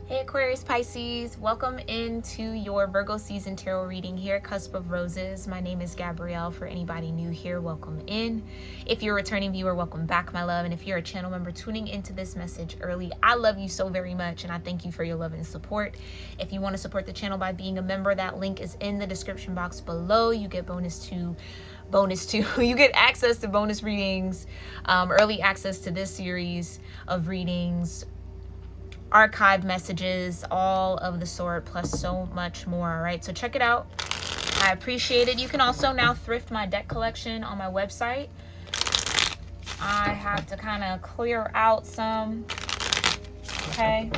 Hey Aquarius Pisces, welcome into your Virgo season tarot reading here at Cusp of Roses. My name is Gabrielle. For anybody new here, welcome in. If you're a returning viewer, welcome back, my love. And if you're a channel member tuning into this message early, I love you so very much and I thank you for your love and support. If you want to support the channel by being a member, that link is in the description box below. You get you get access to bonus readings, early access to this series of readings, archived messages, all of the sort, plus so much more. All right, so check it out. I appreciate it. You can also now thrift my deck collection on my website. I have to kind of clear out some. Okay,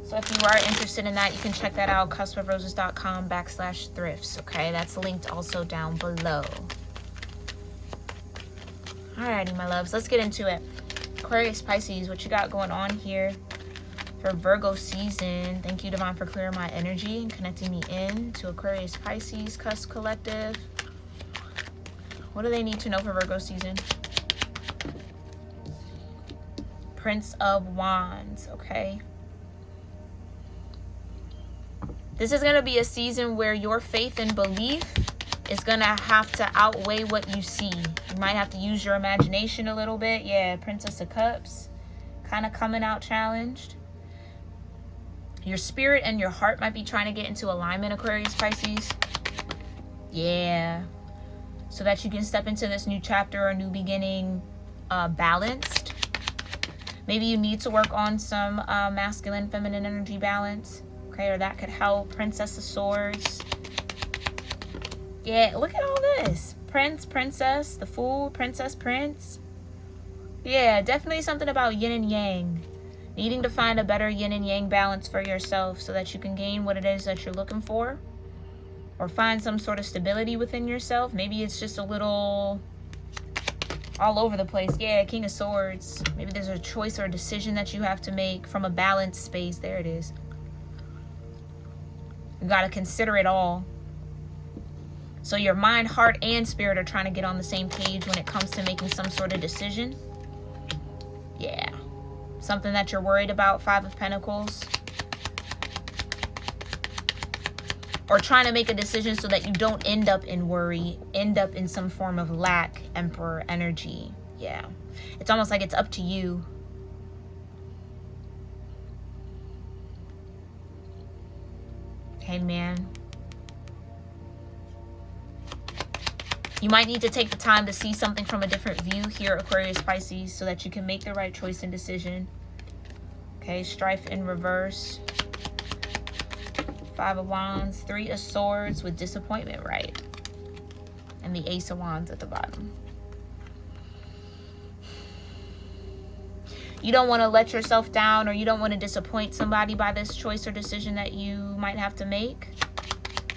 so if you are interested in that, you can check that out, cuspofroses.com/thrifts. Okay, that's linked also down below. Alrighty, my loves, let's get into it. Aquarius Pisces, what you got going on here for Virgo season? Thank you, Divine, for clearing my energy and connecting me in to Aquarius Pisces Cusp Collective. What do they need to know for Virgo season? Prince of Wands, okay? This is going to be a season where your faith and belief is going to have to outweigh what you see. You might have to use your imagination a little bit. Yeah, Princess of Cups, kind of coming out challenged. Your spirit and your heart might be trying to get into alignment, Aquarius Pisces. Yeah. So that you can step into this new chapter or new beginning balanced. Maybe you need to work on some masculine, feminine energy balance. Okay, or that could help. Princess of Swords. Yeah, look at all this. Prince, princess, the Fool, princess, prince. Yeah, definitely something about yin and yang. Needing to find a better yin and yang balance for yourself so that you can gain what it is that you're looking for. Or find some sort of stability within yourself. Maybe it's just a little all over the place. Yeah, King of Swords. Maybe there's a choice or a decision that you have to make from a balanced space. There it is. You got to consider it all. So your mind, heart, and spirit are trying to get on the same page when it comes to making some sort of decision. Yeah. Something that you're worried about, Five of Pentacles. Or trying to make a decision so that you don't end up in worry, end up in some form of lack, Emperor energy. Yeah. It's almost like it's up to you. Hangman. You might need to take the time to see something from a different view here, Aquarius Pisces, so that you can make the right choice and decision. Okay, Strife in reverse. Five of Wands, Three of Swords with disappointment, right? And the Ace of Wands at the bottom. You don't want to let yourself down, or you don't want to disappoint somebody by this choice or decision that you might have to make.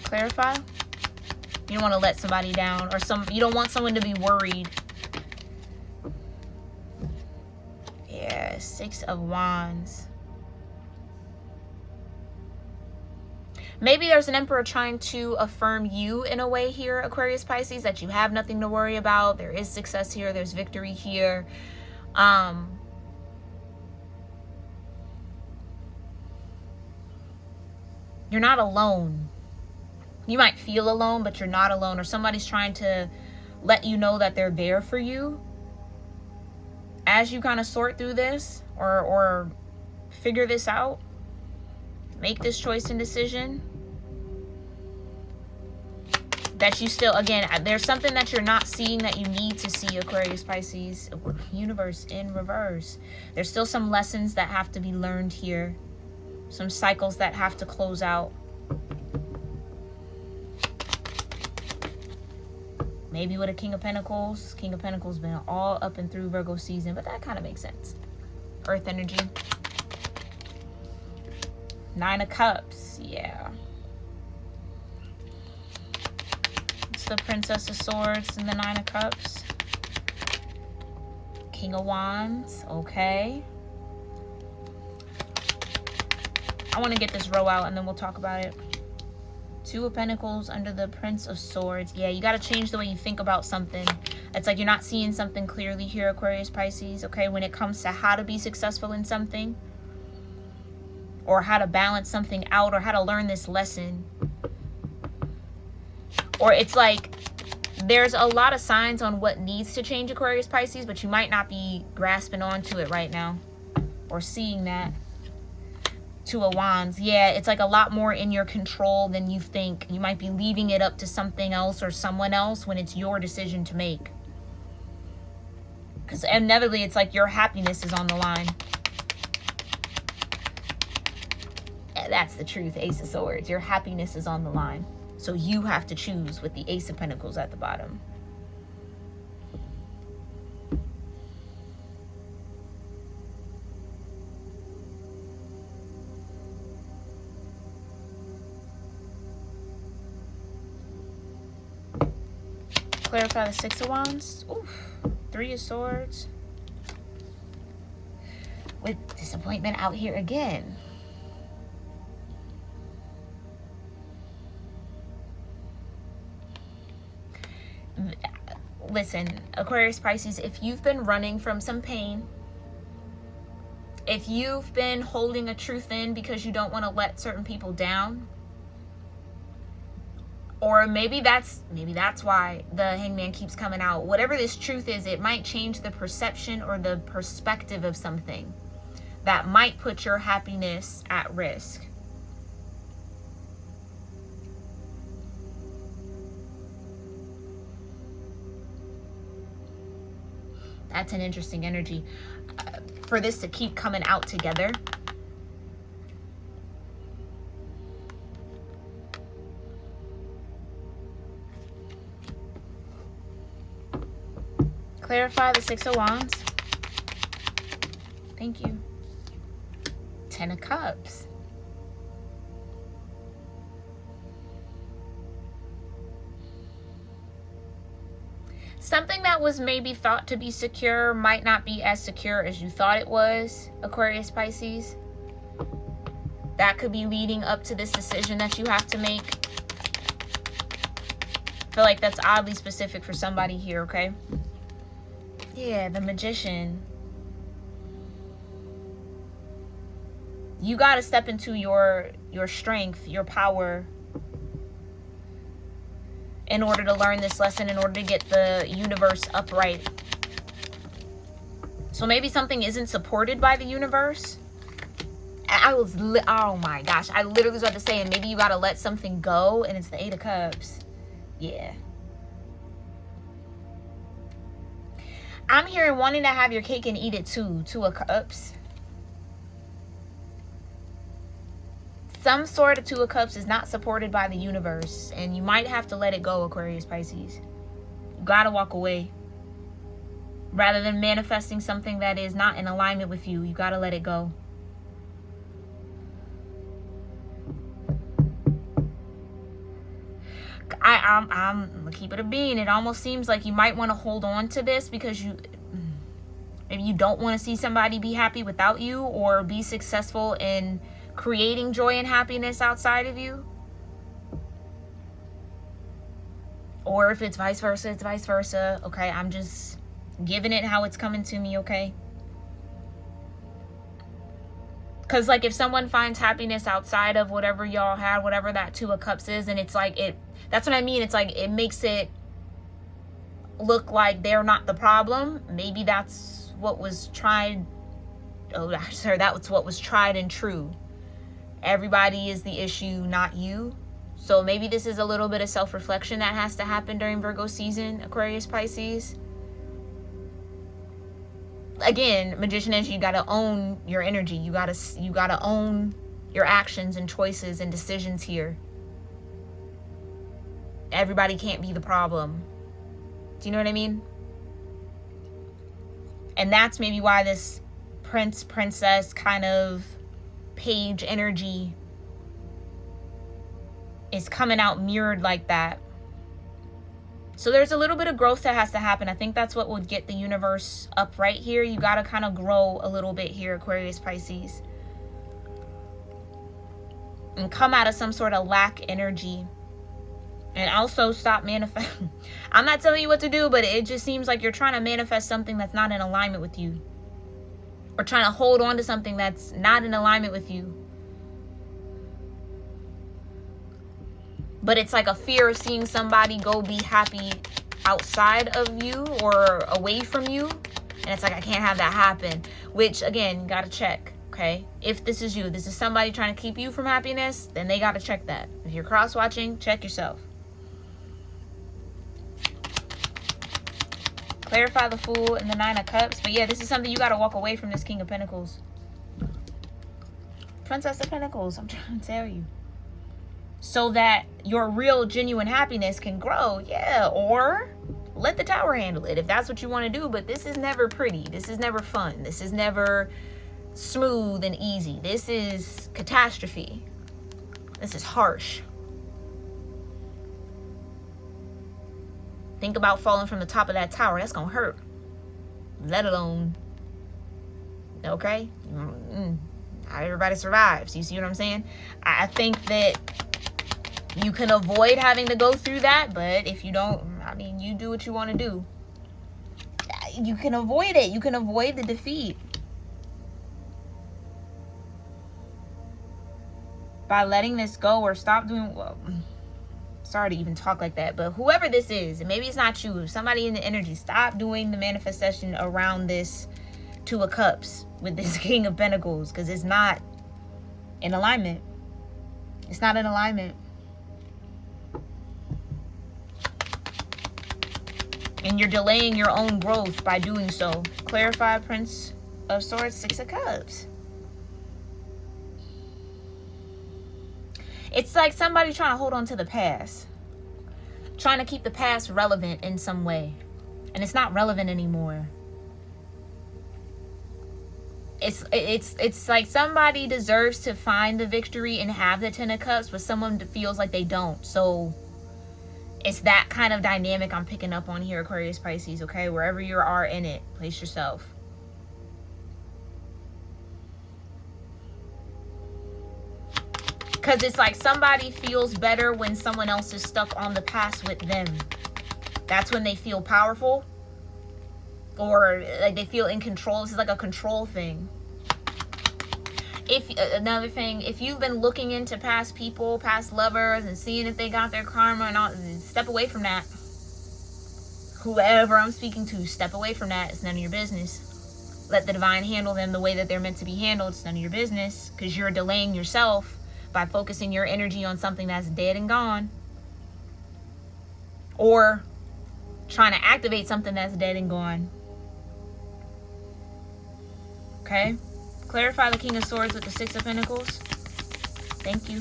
Clarify. You don't want to let somebody down, or you don't want someone to be worried. Yeah, Six of Wands. Maybe there's an Emperor trying to affirm you in a way here, Aquarius Pisces, that you have nothing to worry about. There is success here. There's victory here. You're not alone. You might feel alone, but you're not alone. Or somebody's trying to let you know that they're there for you as you kind of sort through this or figure this out. Make this choice and decision. That you still, again, there's something that you're not seeing that you need to see, Aquarius Pisces. Universe in reverse. There's still some lessons that have to be learned here. Some cycles that have to close out. Maybe with a King of Pentacles. King of Pentacles been all up and through Virgo season, but that kind of makes sense. Earth energy. Nine of Cups. Yeah. It's the Princess of Swords and the Nine of Cups. King of Wands. Okay. I want to get this row out and then we'll talk about it. Two of Pentacles under the Prince of Swords. Yeah, you got to change the way you think about something. It's like you're not seeing something clearly here, Aquarius Pisces. Okay, when it comes to how to be successful in something. or how to balance something out, or how to learn this lesson. Or it's like there's a lot of signs on what needs to change, Aquarius Pisces, but you might not be grasping onto it right now or seeing that. Two of Wands. Yeah, it's like a lot more in your control than you think. You might be leaving it up to something else or someone else when it's your decision to make. Because inevitably, it's like your happiness is on the line. That's the truth, Ace of Swords. Your happiness is on the line. So you have to choose with the Ace of Pentacles at the bottom. Clarify the Six of Wands. Oof. Three of Swords. With disappointment out here again. Listen, Aquarius Pisces, if you've been running from some pain, if you've been holding a truth in because you don't want to let certain people down, or maybe that's why the Hangman keeps coming out. Whatever this truth is, it might change the perception or the perspective of something that might put your happiness at risk. That's an interesting energy. For this to keep coming out together. Clarify the Six of Wands. Thank you. Ten of Cups. Something that was maybe thought to be secure might not be as secure as you thought it was, Aquarius Pisces. That could be leading up to this decision that you have to make. I feel like that's oddly specific for somebody here, okay? Yeah, the Magician. You got to step into your strength, your power, in order to learn this lesson, in order to get the universe upright. So maybe something isn't supported by the universe. Oh my gosh, I literally was about to say, and maybe you got to let something go, and it's the Eight of Cups. Yeah. I'm hearing wanting to have your cake and eat it too. Two of Cups. Some sort of Two of Cups is not supported by the universe, and you might have to let it go, Aquarius Pisces. You gotta walk away. Rather than manifesting something that is not in alignment with you, you gotta let it go. I'm gonna keep it a bean. It almost seems like you might want to hold on to this because maybe you don't want to see somebody be happy without you, or be successful in creating joy and happiness outside of you. Or if it's vice versa, it's vice versa. Okay, I'm just giving it how it's coming to me, okay? Because like if someone finds happiness outside of whatever y'all had, whatever that Two of Cups is, and it's like that's what I mean. It's like it makes it look like they're not the problem. Maybe that's what was tried. Oh, sorry, that's what was tried and true. Everybody is the issue, not you. So maybe this is a little bit of self-reflection that has to happen during Virgo season, Aquarius Pisces. Again, Magician energy, you gotta own your energy. You gotta own your actions and choices and decisions here. Everybody can't be the problem. Do you know what I mean? And that's maybe why this prince, princess kind of page energy is coming out mirrored like that. So there's a little bit of growth that has to happen. I think that's what would get the universe up right here. You got to kind of grow a little bit here, Aquarius Pisces. And come out of some sort of lack energy. And also stop manifesting. I'm not telling you what to do, but it just seems like you're trying to manifest something that's not in alignment with you. Or trying to hold on to something that's not in alignment with you. but it's like a fear of seeing somebody go be happy outside of you or away from you. And it's like, I can't have that happen, which again, you gotta check. Okay, if this is you, this is somebody trying to keep you from happiness, then they gotta check that. If you're cross watching, check yourself. Clarify the Fool and the Nine of Cups. But yeah, this is something you gotta walk away from, this King of Pentacles. Princess of Pentacles, I'm trying to tell you. So that your real, genuine happiness can grow. Yeah, or let the Tower handle it if that's what you want to do. But this is never pretty. This is never fun. This is never smooth and easy. This is catastrophe. This is harsh. Think about falling from the top of that tower. That's gonna hurt. Let alone, okay, not everybody survives. You see what I'm saying? I think that you can avoid having to go through that, but if you don't, I mean, you do what you want to do. You can avoid it. You can avoid the defeat by letting this go, or stop doing, well, sorry to even talk like that, but whoever this is, and maybe it's not you, somebody in the energy, stop doing the manifestation around this Two of Cups with this King of Pentacles, because it's not in alignment. It's not in alignment. And you're delaying your own growth by doing so. Clarify, Prince of Swords, Six of Cups. It's like somebody trying to hold on to the past. Trying to keep the past relevant in some way. And it's not relevant anymore. It's like somebody deserves to find the victory and have the Ten of Cups, but someone feels like they don't. So it's that kind of dynamic I'm picking up on here, Aquarius, Pisces, okay? Wherever you are in it, place yourself. Because it's like somebody feels better when someone else is stuck on the past with them. That's when they feel powerful. Or like they feel in control. This is like a control thing. Another thing, if you've been looking into past people, past lovers, and seeing if they got their karma and all, step away from that. Whoever I'm speaking to, step away from that. It's none of your business. Let the divine handle them the way that they're meant to be handled. It's none of your business, because you're delaying yourself by focusing your energy on something that's dead and gone, or trying to activate something that's dead and gone. Okay? Clarify the King of Swords with the Six of Pentacles. Thank you.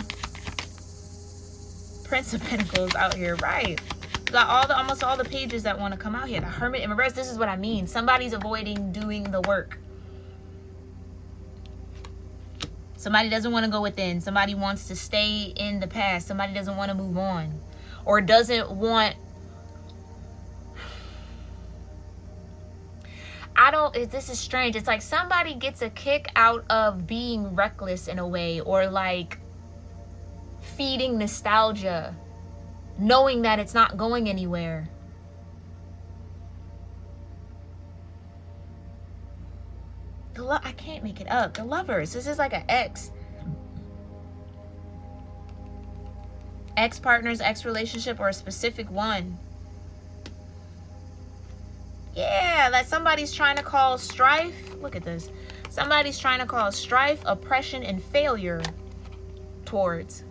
Prince of Pentacles out here, right? We got almost all the pages that want to come out here. The Hermit in reverse. This is what I mean. Somebody's avoiding doing the work. Somebody doesn't want to go within. Somebody wants to stay in the past. Somebody doesn't want to move on. Or doesn't want... This is strange. It's like somebody gets a kick out of being reckless in a way. Or like feeding nostalgia. Knowing that it's not going anywhere. I can't make it up. The Lovers. This is like an ex-partners, ex-relationship, or a specific one. Yeah, like somebody's trying to call strife. Look at this. Somebody's trying to cause strife, oppression, and failure towards.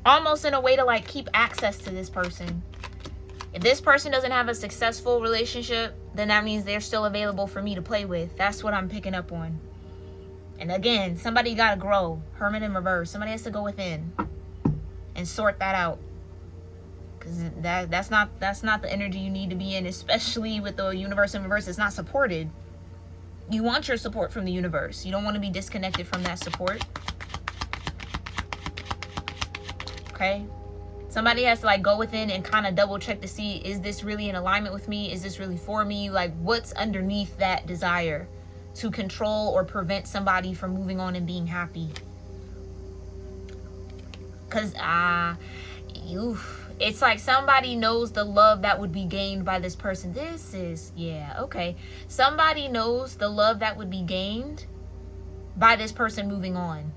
Almost in a way to like keep access to this person. If this person doesn't have a successful relationship, then that means they're still available for me to play with. That's what I'm picking up on. And again, somebody got to grow. Hermit in reverse. Somebody has to go within and sort that out. Because that's not the energy you need to be in, especially with the universe in reverse. It's not supported. You want your support from the universe. You don't want to be disconnected from that support. Okay? Somebody has to like go within and kind of double check to see, is this really in alignment with me? Is this really for me? Like, what's underneath that desire to control or prevent somebody from moving on and being happy? Because it's like somebody knows the love that would be gained by this person. Somebody knows the love that would be gained by this person moving on.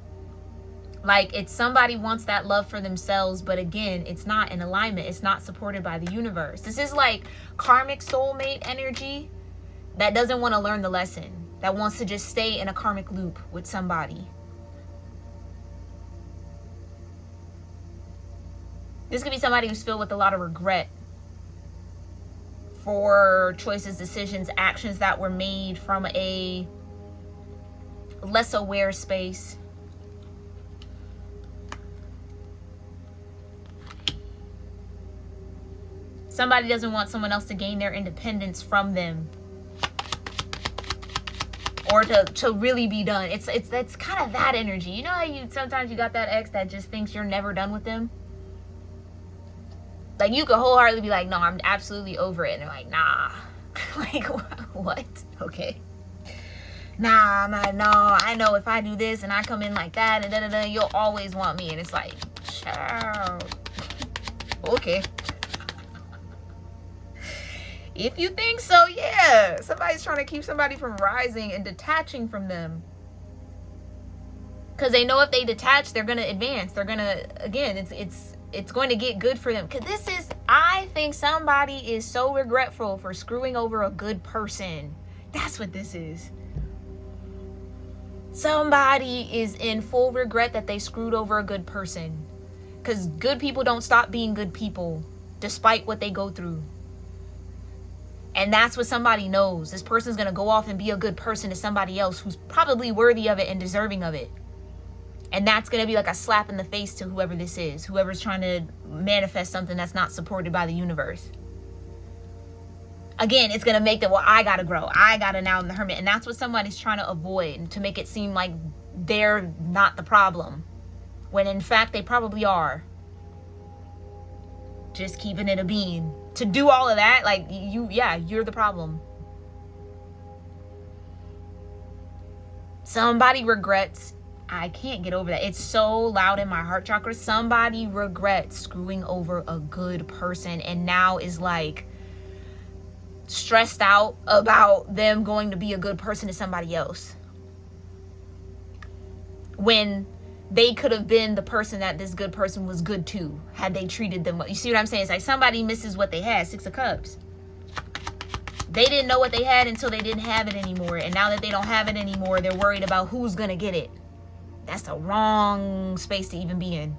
Like, it's somebody wants that love for themselves, but again, it's not in alignment. It's not supported by the universe. This is like karmic soulmate energy that doesn't want to learn the lesson, that wants to just stay in a karmic loop with somebody. This could be somebody who's filled with a lot of regret for choices, decisions, actions that were made from a less aware space. Somebody doesn't want someone else to gain their independence from them, or to really be done. It's kind of that energy. You know how sometimes you got that ex that just thinks you're never done with them? Like, you could wholeheartedly be like, no, I'm absolutely over it. And they're like, nah. Like, what? Okay. Nah, I'm not, no, I know if I do this and I come in like that and da-da-da, you'll always want me. And it's like, child. Okay. If you think so, yeah. Somebody's trying to keep somebody from rising and detaching from them. Because they know if they detach, they're going to advance. They're going to, again, it's going to get good for them. Because I think somebody is so regretful for screwing over a good person. That's what this is. Somebody is in full regret that they screwed over a good person. Because good people don't stop being good people, despite what they go through. And that's what somebody knows. This person's going to go off and be a good person to somebody else who's probably worthy of it and deserving of it. And that's going to be like a slap in the face to whoever this is. Whoever's trying to manifest something that's not supported by the universe. Again, it's going to make them, well, I got to grow. I got to now I'm the hermit. And that's what somebody's trying to avoid, to make it seem like they're not the problem. When in fact, they probably are. Just keeping it a bean. To do all of that, like, you're the problem. Somebody regrets. I can't get over that. It's so loud in my heart chakra. Somebody regrets screwing over a good person and now is like stressed out about them going to be a good person to somebody else. When they could have been the person that this good person was good to, had they treated them well. You see what I'm saying? It's like somebody misses what they had. 6 of Cups. They didn't know what they had until they didn't have it anymore. And now that they don't have it anymore, they're worried about who's going to get it. That's the wrong space to even be in.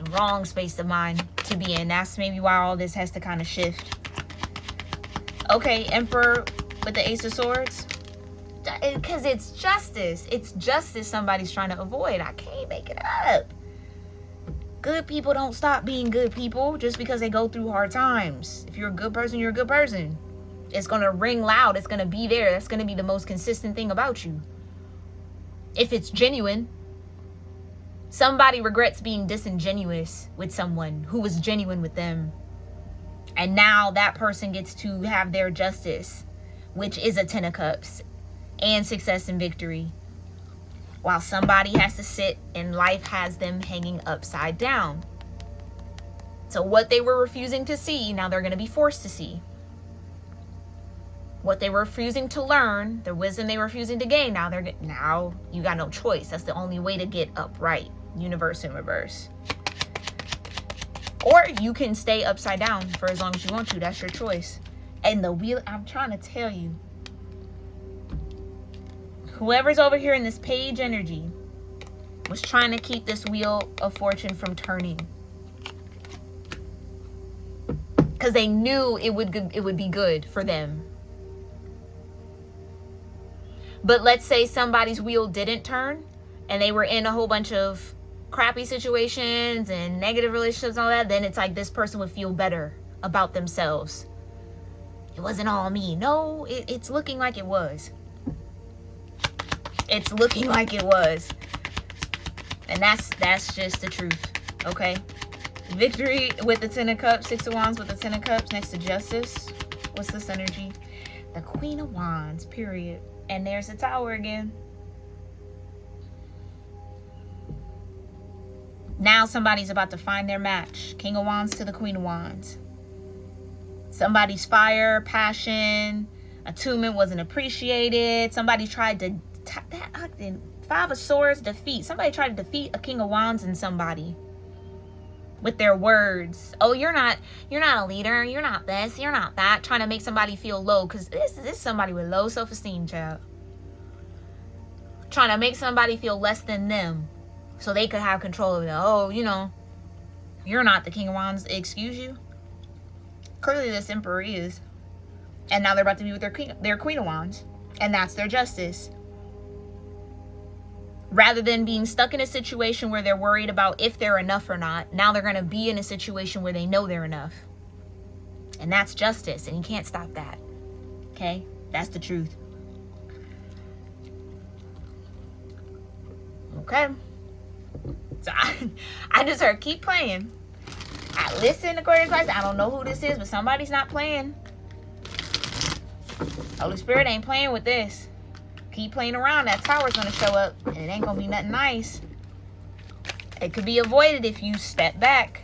The wrong space of mind to be in. That's maybe why all this has to kind of shift. Okay, Emperor with the Ace of Swords. Because it's justice. It's justice somebody's trying to avoid. I can't make it up. Good people don't stop being good people just because they go through hard times. If you're a good person, you're a good person. It's going to ring loud. It's going to be there. That's going to be the most consistent thing about you. If it's genuine. Somebody regrets being disingenuous with someone who was genuine with them. And now that person gets to have their justice, which is a 10 of Cups. And success and victory. While somebody has to sit and life has them hanging upside down. So what they were refusing to see, now they're going to be forced to see. What they were refusing to learn, the wisdom they were refusing to gain, now you got no choice. That's the only way to get upright. Universe in reverse. Or you can stay upside down for as long as you want to. That's your choice. And the wheel, I'm trying to tell you. Whoever's over here in this page energy was trying to keep this wheel of fortune from turning. Because they knew it would be good for them. But let's say somebody's wheel didn't turn and they were in a whole bunch of crappy situations and negative relationships and all that, then it's like this person would feel better about themselves. It wasn't all me. No, it's looking like it was. It's looking like it was. And that's just the truth. Okay? Victory with the 10 of Cups. 6 of Wands with the 10 of Cups next to Justice. What's this energy? The Queen of Wands, period. And there's the Tower again. Now somebody's about to find their match. King of Wands to the Queen of Wands. Somebody's fire, passion, attunement wasn't appreciated. Somebody tried to Five of Swords, defeat. Somebody tried to defeat a King of Wands in somebody with their words. Oh, you're not a leader. You're not this. You're not that. Trying to make somebody feel low, because this is somebody with low self-esteem, child. Trying to make somebody feel less than them, so they could have control of it. Oh, you're not the King of Wands. Excuse you. Clearly, this Emperor is, and now they're about to be with their Queen of Wands, and that's their justice. Rather than being stuck in a situation where they're worried about if they're enough or not, now they're going to be in a situation where they know they're enough. And that's justice, and you can't stop that. Okay? That's the truth. Okay? So I just heard keep playing. I listen, Aquarius-Pisces. I don't know who this is, but somebody's not playing. Holy Spirit ain't playing with this. Keep playing around. That tower's going to show up, and it ain't going to be nothing nice. It could be avoided if you step back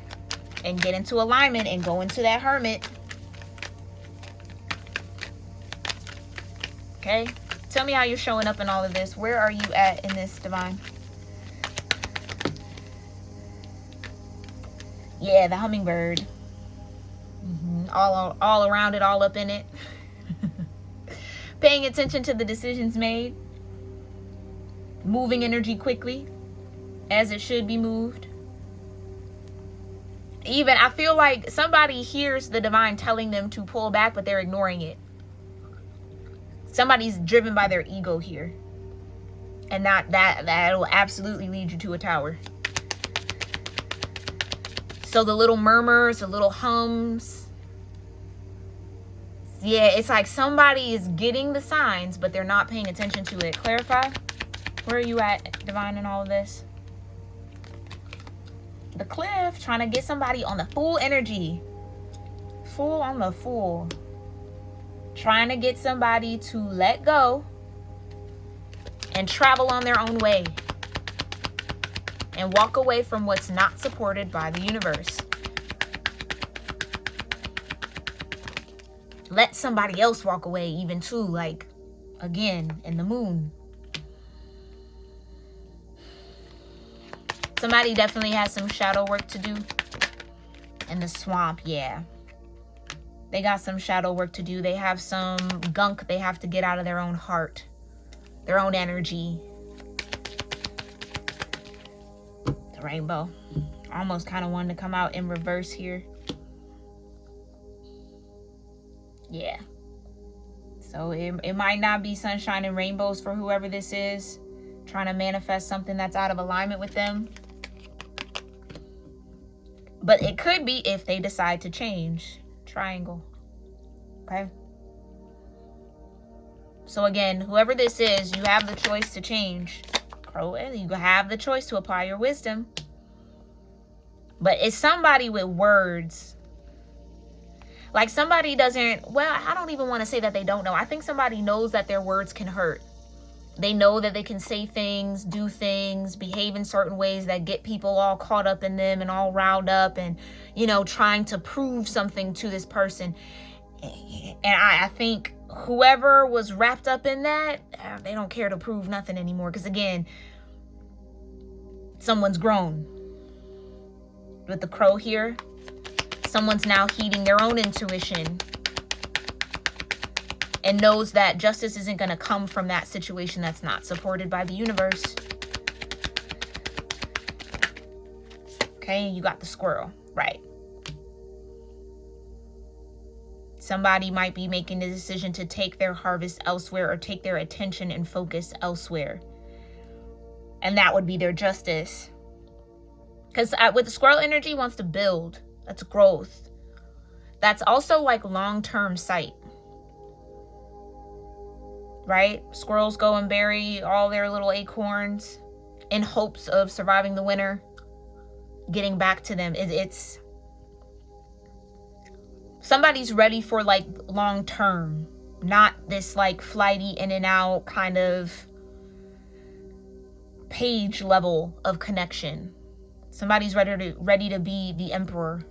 and get into alignment and go into that Hermit. Okay? Tell me how you're showing up in all of this. Where are you at in this, Divine? Yeah, the hummingbird. All around it, all up in it. Paying attention to the decisions made. Moving energy quickly, as it should be moved. Even, I feel like somebody hears the Divine telling them to pull back, but they're ignoring it. Somebody's driven by their ego here. And that will absolutely lead you to a tower. So the little murmurs, the little hums. Yeah, it's like somebody is getting the signs, but they're not paying attention to it. Clarify. Where are you at, Divine, in all of this? The Cliff, trying to get somebody on the Fool energy. Fool on the Fool. Trying to get somebody to let go and travel on their own way. And walk away from what's not supported by the universe. Let somebody else walk away even too, like, again, in the Moon. Somebody definitely has some shadow work to do. In the Swamp, yeah. They got some shadow work to do. They have some gunk they have to get out of their own heart. Their own energy. The Rainbow. Almost kind of wanted to come out in reverse here. Yeah. So it might not be sunshine and rainbows for whoever this is. Trying to manifest something that's out of alignment with them. But it could be if they decide to change. Triangle. Okay. So again, whoever this is, you have the choice to change. Crow, you have the choice to apply your wisdom. But it's somebody with words. Like somebody doesn't, well, I don't even want to say that they don't know. I think somebody knows that their words can hurt. They know that they can say things, do things, behave in certain ways that get people all caught up in them and all riled up and, trying to prove something to this person. And I think whoever was wrapped up in that, they don't care to prove nothing anymore. Because again, someone's grown. With the Crow here, someone's now heeding their own intuition. And knows that justice isn't going to come from that situation that's not supported by the universe. Okay, you got the Squirrel. Right. Somebody might be making the decision to take their harvest elsewhere or take their attention and focus elsewhere. And that would be their justice. Because with the Squirrel energy, wants to build. That's growth. That's also like long-term sight. Right? Squirrels go and bury all their little acorns in hopes of surviving the winter, getting back to them. It's somebody's ready for like long term, not this like flighty in and out kind of page level of connection. Somebody's ready to be the Emperor.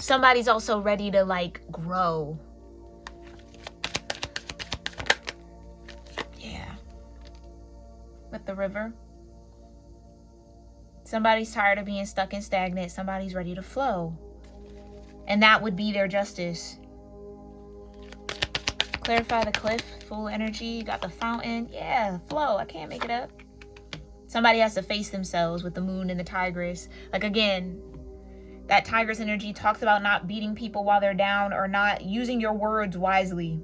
Somebody's also ready to like grow. Yeah. With the river. Somebody's tired of being stuck and stagnant. Somebody's ready to flow. And that would be their justice. Clarify the cliff, full energy. You got the fountain. Yeah, flow. I can't make it up. Somebody has to face themselves with the moon and the tigress. Like again, that tigress energy talks about not beating people while they're down or not using your words wisely.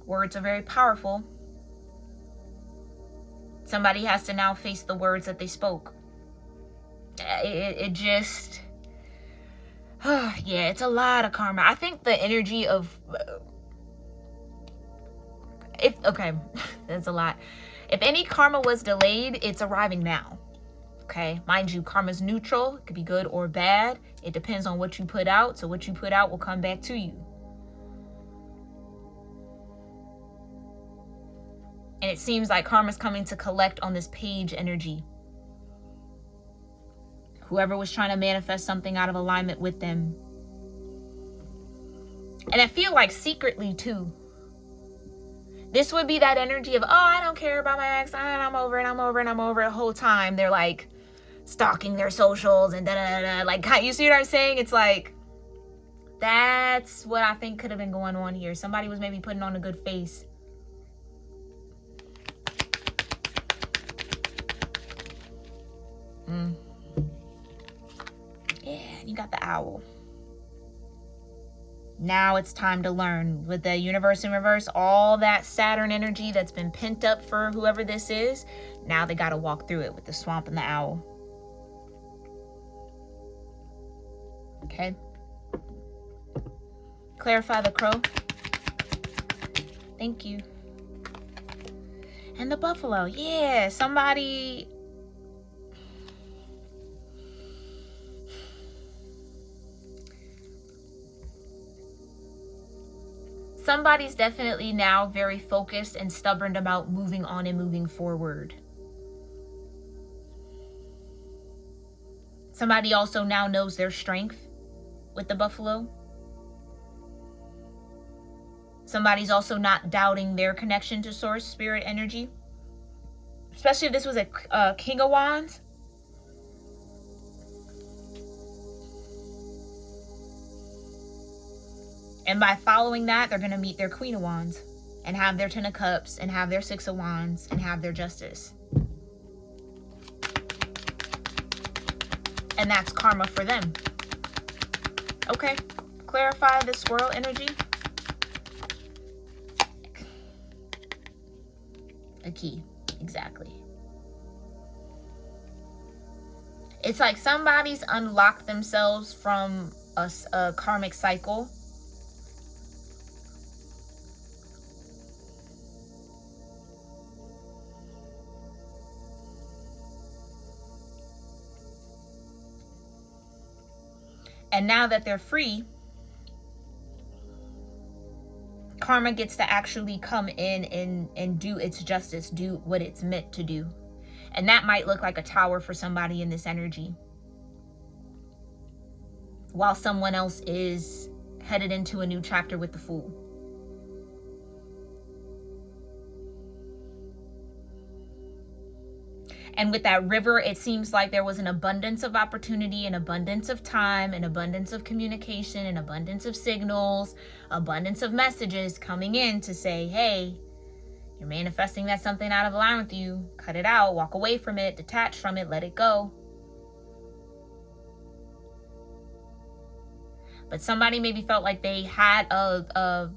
Words are very powerful. Somebody has to now face the words that they spoke. It just... yeah, it's a lot of karma. I think the energy of... okay, that's a lot. If any karma was delayed, it's arriving now. Okay, mind you, karma's neutral. It could be good or bad. It depends on what you put out. So what you put out will come back to you. And it seems like karma's coming to collect on this page energy. Whoever was trying to manifest something out of alignment with them. And I feel like secretly too. This would be that energy of, oh, I don't care about my ex. I'm over it. I'm over it. I'm over it. The whole time they're like stalking their socials and da-da-da-da. Like, you see what I'm saying? It's like, that's what I think could have been going on here. Somebody was maybe putting on a good face. Yeah, you got the owl. Now it's time to learn. With the universe in reverse, all that Saturn energy that's been pent up for whoever this is, now they got to walk through it with the swamp and the owl. Okay. Clarify the crow. Thank you. And the buffalo. Yeah, somebody... Somebody's definitely now very focused and stubborn about moving on and moving forward. Somebody also now knows their strength with the buffalo. Somebody's also not doubting their connection to source, spirit, energy. Especially if this was a King of Wands. And by following that, they're going to meet their Queen of Wands and have their Ten of Cups and have their Six of Wands and have their Justice. And that's karma for them. Okay, clarify the squirrel energy. A key, exactly. It's like somebody's unlocked themselves from a karmic cycle. And now that they're free, karma gets to actually come in and do its justice, do what it's meant to do. And that might look like a tower for somebody in this energy, while someone else is headed into a new chapter with the Fool. And with that river, it seems like there was an abundance of opportunity, an abundance of time, an abundance of communication, an abundance of signals, abundance of messages coming in to say, hey, you're manifesting that something out of line with you. Cut it out, walk away from it, detach from it, let it go. But somebody maybe felt like they had a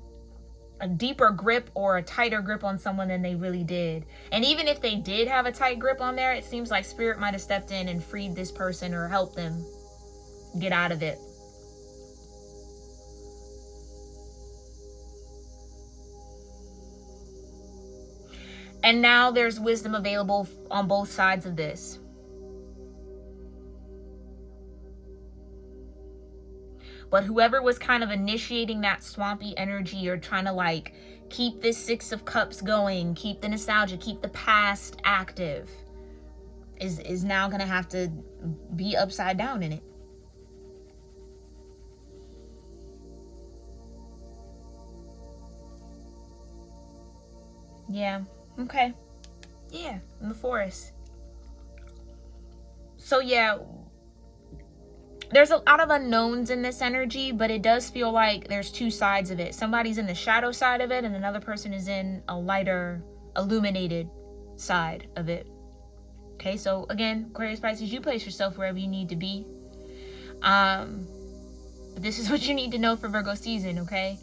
deeper grip or a tighter grip on someone than they really did. And even if they did have a tight grip on there, it seems like spirit might have stepped in and freed this person or helped them get out of it. And now there's wisdom available on both sides of this. But whoever was kind of initiating that swampy energy or trying to like keep this Six of Cups going, keep the nostalgia, keep the past active, is now going to have to be upside down in it. Yeah. Okay. Yeah, in the forest. So yeah, there's a lot of unknowns in this energy, but it does feel like there's two sides of it. Somebody's in the shadow side of it, and another person is in a lighter, illuminated side of it. Okay, so again, Aquarius Pisces, you place yourself wherever you need to be. But this is what you need to know for Virgo season, okay?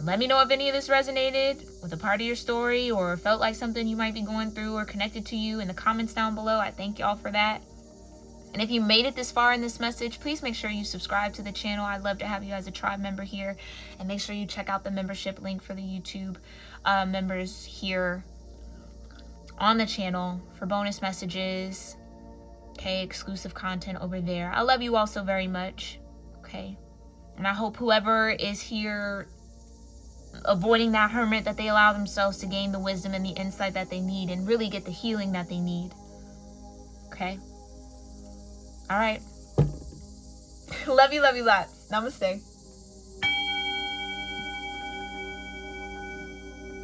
Let me know if any of this resonated with a part of your story or felt like something you might be going through or connected to you in the comments down below. I thank y'all for that. And if you made it this far in this message, please make sure you subscribe to the channel. I'd love to have you as a tribe member here. And make sure you check out the membership link for the YouTube members here on the channel for bonus messages. Okay, exclusive content over there. I love you all so very much. Okay. And I hope whoever is here avoiding that hermit, that they allow themselves to gain the wisdom and the insight that they need and really get the healing that they need. Okay? All right. Love you lots. Namaste.